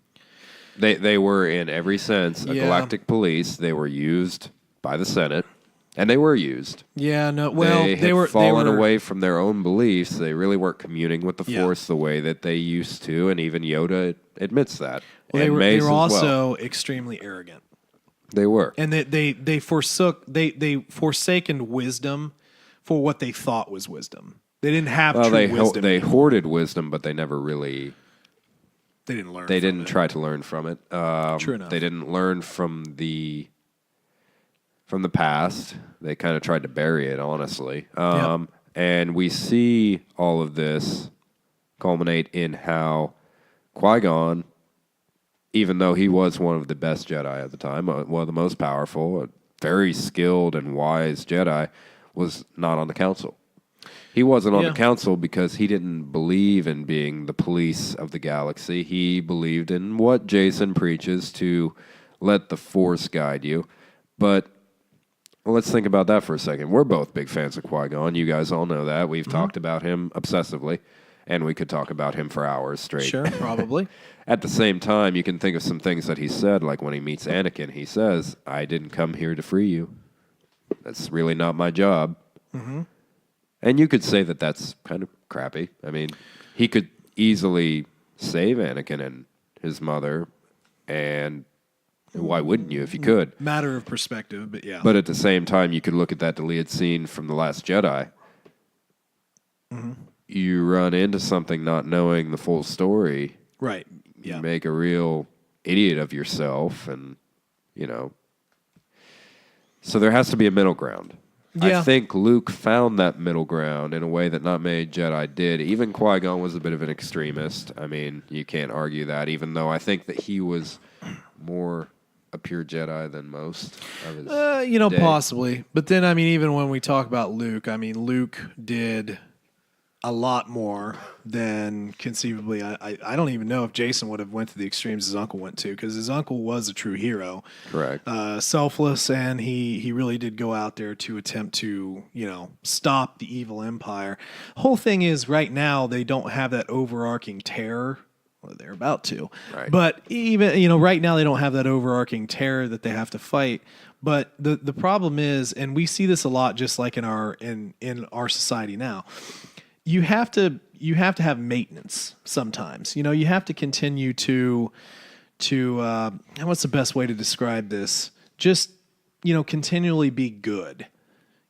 They were, in every sense, a galactic police. They were used by the Senate. And they were used. Yeah, no. Well, they were fallen away from their own beliefs. They really weren't communing with the Force the way that they used to, and even Yoda admits that. Well, they were also extremely arrogant. They were, and they forsaken wisdom for what they thought was wisdom. They didn't have true wisdom. They hoarded wisdom, but they never really. They didn't learn. They didn't try to learn from it. True enough. They didn't learn from the past. They kind of tried to bury it, honestly. And we see all of this culminate in how Qui-Gon, even though he was one of the best Jedi at the time, one of the most powerful, a very skilled and wise Jedi, was not on the council. He wasn't on the council because he didn't believe in being the police of the galaxy. He believed in what Jason preaches, to let the Force guide you. But Well, let's think about that for a second. We're both big fans of Qui-Gon. You guys all know that. We've talked about him obsessively, and we could talk about him for hours straight. Sure, probably. At the same time, you can think of some things that he said, like when he meets Anakin, he says, I didn't come here to free you. That's really not my job. Mm-hmm. And you could say that that's kind of crappy. I mean, he could easily save Anakin and his mother, and why wouldn't you if you could? Matter of perspective, but yeah. But at the same time, you could look at that deleted scene from The Last Jedi. Mm-hmm. You run into something not knowing the full story. Right, yeah. You make a real idiot of yourself, and, So there has to be a middle ground. Yeah. I think Luke found that middle ground in a way that not many Jedi did. Even Qui-Gon was a bit of an extremist. I mean, you can't argue that, even though I think that he was more a pure Jedi than most of his day. Possibly. But then, I mean, even when we talk about Luke, I mean, Luke did a lot more than conceivably. I don't even know if Jason would have went to the extremes his uncle went to, because his uncle was a true hero. Correct. Selfless, and he really did go out there to attempt to, stop the evil empire. Whole thing is, right now, they don't have that overarching terror. Well, they're about to. Right. But even, right now they don't have that overarching terror that they have to fight. But the problem is, and we see this a lot just like in our society now, you have to have maintenance sometimes. You have to continue to what's the best way to describe this? Just, continually be good.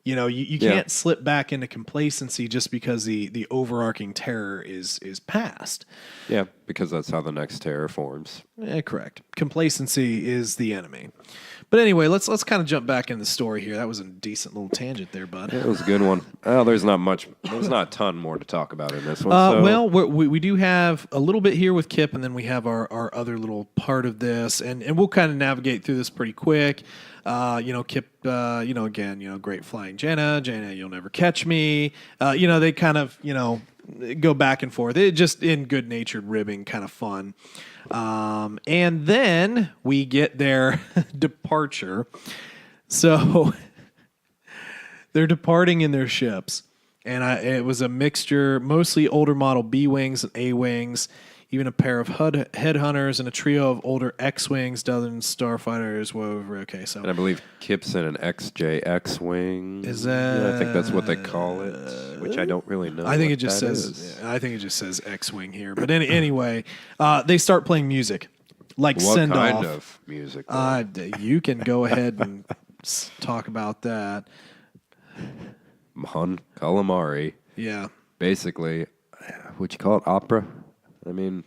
You can't slip back into complacency just because the overarching terror is past. Yeah, because that's how the next terror forms. Correct. Complacency is the enemy. But anyway, let's kind of jump back in the story here. That was a decent little tangent there, bud. It was a good one. Oh, there's not a ton more to talk about in this one. Well, we do have a little bit here with Kip, and then we have our other little part of this, and we'll kind of navigate through this pretty quick. Kip, again, great flying Jaina, you'll never catch me. They kind of, go back and forth. It just in good-natured ribbing, kind of fun. And then we get their departure. So they're departing in their ships. And it was a mixture, mostly older model B-Wings and A-Wings, even a pair of headhunters and a trio of older X-Wings, dozen starfighters. Okay, so. And I believe Kip's in an XJ Wing. Is that? Yeah, I think that's what they call it, which I don't really know. I think it just says. I think it just says X-Wing here. But anyway, they start playing music, like send off. What kind of music? You can go ahead and talk about that. Mon Calamari. Yeah. Basically, what you call it, opera? I mean,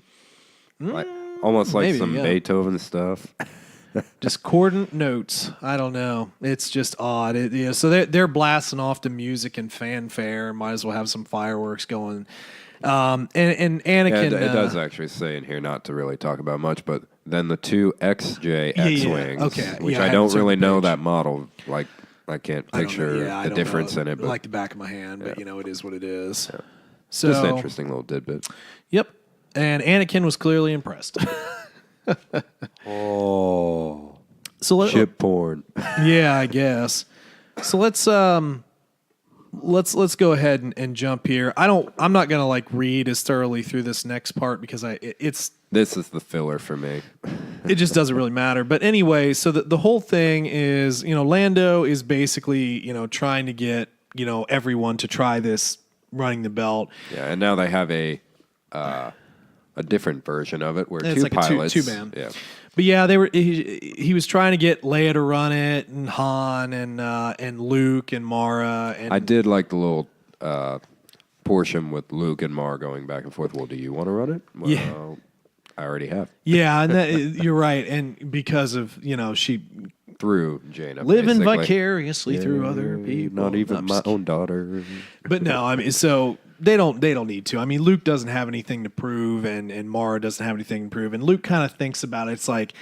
almost like some Beethoven stuff. Discordant notes. I don't know. It's just odd. So they're blasting off the music and fanfare. Might as well have some fireworks going. And Anakin. It does actually say in here not to really talk about much, but then the two XJ X-Wings, which I don't really know that model. Like, I can't picture the difference in it. But like the back of my hand, but it is what it is. Yeah. So, just an interesting little tidbit. Yep. And Anakin was clearly impressed. Oh. So ship porn. Yeah, I guess. So let's go ahead and jump here. I'm not gonna read as thoroughly through this next part because this is the filler for me. It just doesn't really matter. But anyway, so the whole thing is, Lando is basically, trying to get, everyone to try this running the belt. Yeah, and now they have a different version of it where it's two like pilots. Two man. Yeah. But yeah, he was trying to get Leia to run it, and Han and Luke and Mara. And I did like the little portion with Luke and Mara going back and forth. Well, do you want to run it? Well, yeah. I already have. Yeah, and you're right. And because of, she through Jaina, living basically. Vicariously through other people. Not even my own daughter. But no, I mean, so they don't need to. I mean, Luke doesn't have anything to prove, and Mara doesn't have anything to prove. And Luke kind of thinks about it. It's like,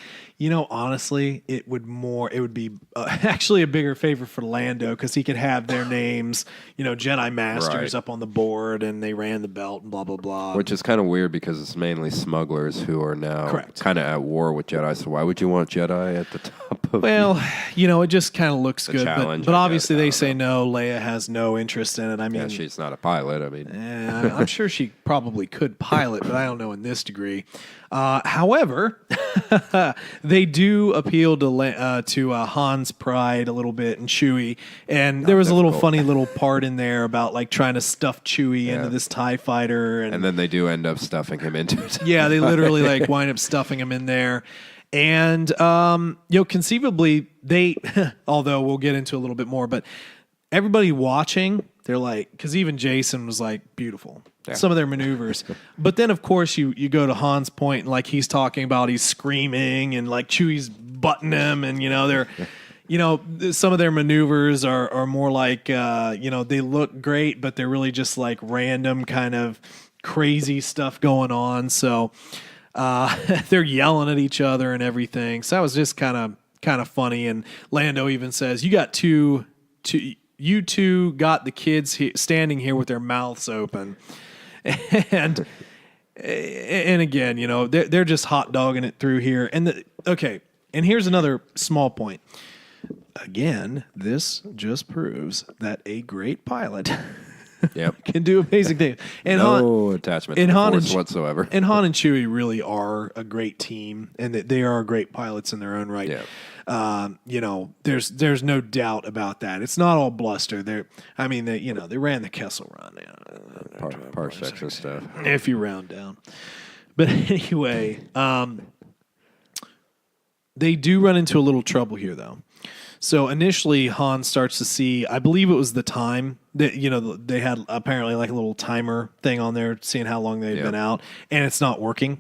honestly, it would be actually a bigger favor for Lando because he could have their names, Jedi Masters up on the board, and they ran the belt and blah, blah, blah. Which is kind of weird because it's mainly smugglers who are now kind of at war with Jedi. So why would you want Jedi at the top? Well, it just kind of looks good, challenge, but I obviously guess. I they don't say no. Leia has no interest in it. I mean, Yeah, she's not a pilot. I mean, I'm sure she probably could pilot, but I don't know in this degree. However, they do appeal to Han's pride a little bit and Chewie, and there was a little funny little part in there about like trying to stuff Chewie into this TIE fighter, and then they do end up stuffing him into it. yeah, they literally like wind up stuffing him in there. And, conceivably they, although we'll get into a little bit more, but everybody watching, they're like, because even Jason was like, beautiful. Yeah. Some of their maneuvers. But then, of course, you go to Han's point, and like he's talking about he's screaming and like Chewie's butting him, and, they're, some of their maneuvers are more like, they look great, but they're really just like random kind of crazy stuff going on. So, they're yelling at each other and everything. So that was just kind of funny. And Lando even says, you two got the kids standing here with their mouths open. And again, they're just hot dogging it through here. And and here's another small point. Again, this just proves that a great pilot can do amazing things. And no attachment to the Force whatsoever. And Han and Chewie really are a great team, and that they are great pilots in their own right. Yeah. There's no doubt about that. It's not all bluster. They ran the Kessel Run, parsecs and stuff. If you round down. But anyway, they do run into a little trouble here, though. So initially, Han starts to see, I believe it was the time that, they had apparently like a little timer thing on there, seeing how long they'd been out, and it's not working.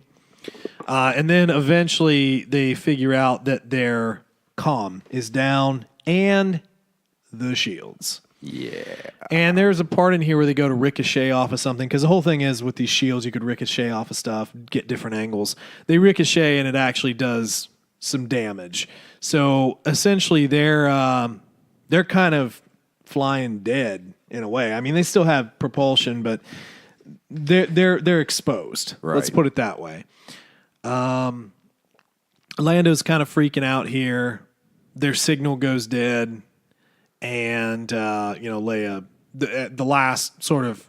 And then eventually they figure out that their comm is down and the shields. Yeah. And there's a part in here where they go to ricochet off of something, because the whole thing is with these shields, you could ricochet off of stuff, get different angles. They ricochet and it actually does some damage. So essentially, they're kind of flying dead in a way. I mean, they still have propulsion, but they're exposed. Right. Let's put it that way. Lando's kind of freaking out here. Their signal goes dead, and Leia, the last sort of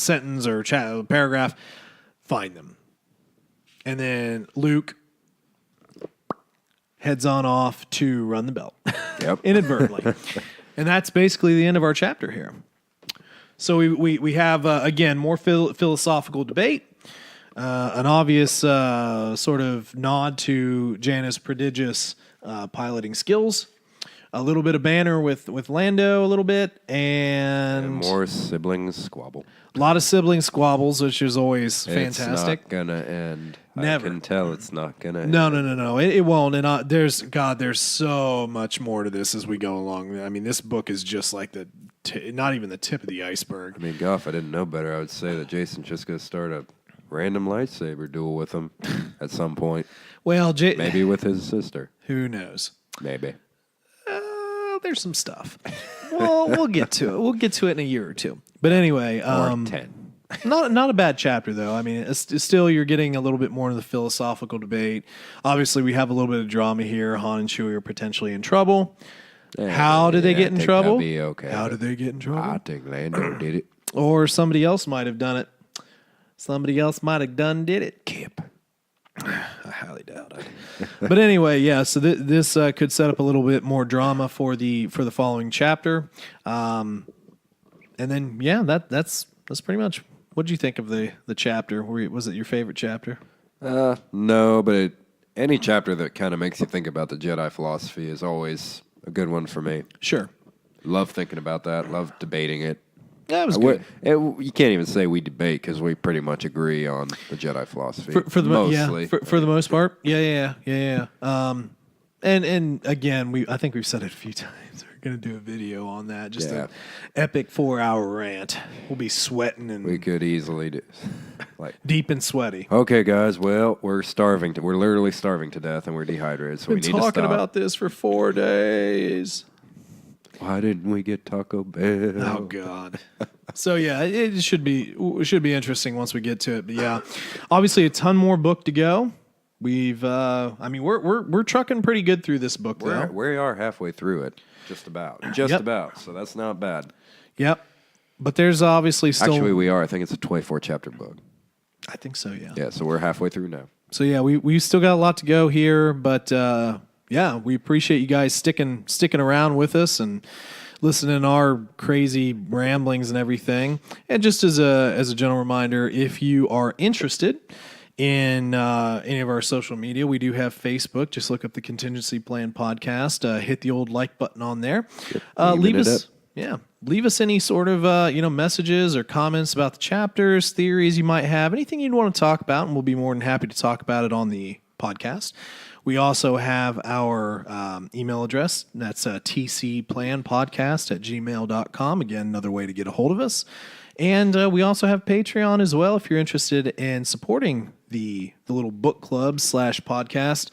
sentence or paragraph, find them, and then Luke heads on off to run the belt. Yep. Inadvertently. And that's basically the end of our chapter here. So we have, again, more philosophical debate, an obvious sort of nod to Janna's prodigious piloting skills, a little bit of banter with Lando a little bit, and more siblings squabble. A lot of sibling squabbles, which is always fantastic. It's not gonna end. Never. I can tell it's not gonna end. No. It won't. And there's so much more to this as we go along. I mean, this book is just like not even the tip of the iceberg. I mean, if I didn't know better, I would say that Jason's just gonna start a random lightsaber duel with him at some point. Well, maybe with his sister. Who knows? Maybe. There's some stuff. We'll get to it. We'll get to it in a year or two. But anyway, or 10. Not a bad chapter though. I mean, it's still you're getting a little bit more of the philosophical debate. Obviously, we have a little bit of drama here. Han and Chewie are potentially in trouble. How did they get in trouble? Be okay. How did they get in trouble? I think Lando did it, or somebody else might have done it. Somebody else might have did it. Kip. I highly doubt it. But anyway, yeah. So this could set up a little bit more drama for the following chapter, and then that's pretty much. What did you think of the chapter? Was it your favorite chapter? No, but any chapter that kind of makes you think about the Jedi philosophy is always a good one for me. Sure. Love thinking about that. Love debating it. That was good. You can't even say we debate because we pretty much agree on the Jedi philosophy. For the mostly, for the most part. Yeah. And again, I think we've said it a few times. We're gonna do a video on that. Just an epic 4-hour rant. We'll be sweating and we could easily do deep and sweaty. Okay, guys. Well, we're starving. We're literally starving to death, and we're dehydrated. So we need to stop. Been talking about this for 4 days. Why didn't we get Taco Bell? Oh God! So yeah, it should be interesting once we get to it. But yeah, obviously a ton more book to go. we're trucking pretty good through this book, though. We are halfway through it, just about. So that's not bad. Yep. But there's obviously still... Actually, we are. I think it's a 24-chapter book. I think so, yeah. Yeah, so we're halfway through now. So, yeah, we still got a lot to go here, but, yeah, we appreciate you guys sticking around with us and listening to our crazy ramblings and everything. And just as a general reminder, if you are interested in any of our social media, we do have Facebook. Just look up the Contingency Plan Podcast. Hit the old like button on there. Leave us any sort of messages or comments about the chapters, theories you might have, anything you'd want to talk about, and we'll be more than happy to talk about it on the podcast. We also have our email address. That's tcplanpodcast@gmail.com. Again, another way to get a hold of us. And we also have Patreon as well if you're interested in supporting the little book club /podcast.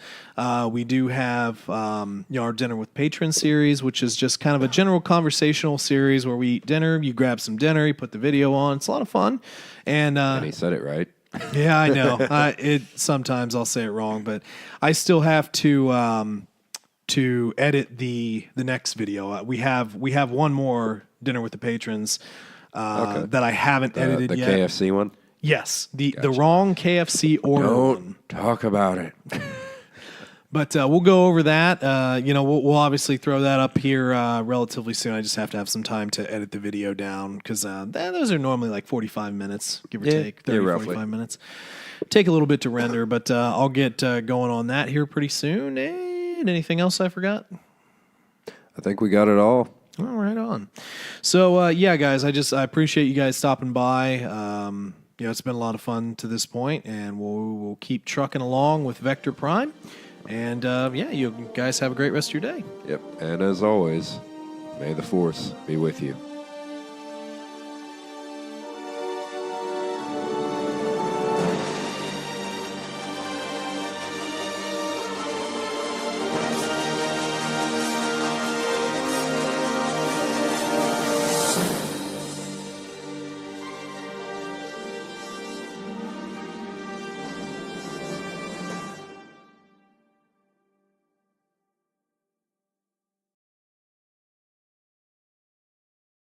We do have our Dinner with Patrons series, which is just kind of a general conversational series where we eat dinner. You grab some dinner, you put the video on. It's a lot of fun. And he said it right. Yeah, I know. Sometimes I'll say it wrong, but I still have to edit the next video. We have one more Dinner with the Patrons that I haven't edited yet. The KFC one? Yes, the wrong KFC order. Don't talk about it. But we'll go over that. We'll obviously throw that up here relatively soon. I just have to have some time to edit the video down because those are normally like 45 minutes, give or take, 30, 45 minutes. Take a little bit to render, but I'll get going on that here pretty soon. And anything else I forgot? I think we got it all. All right, on. So, guys, I appreciate you guys stopping by. It's been a lot of fun to this point, and we'll keep trucking along with Vector Prime. And, you guys have a great rest of your day. Yep. And as always, may the Force be with you.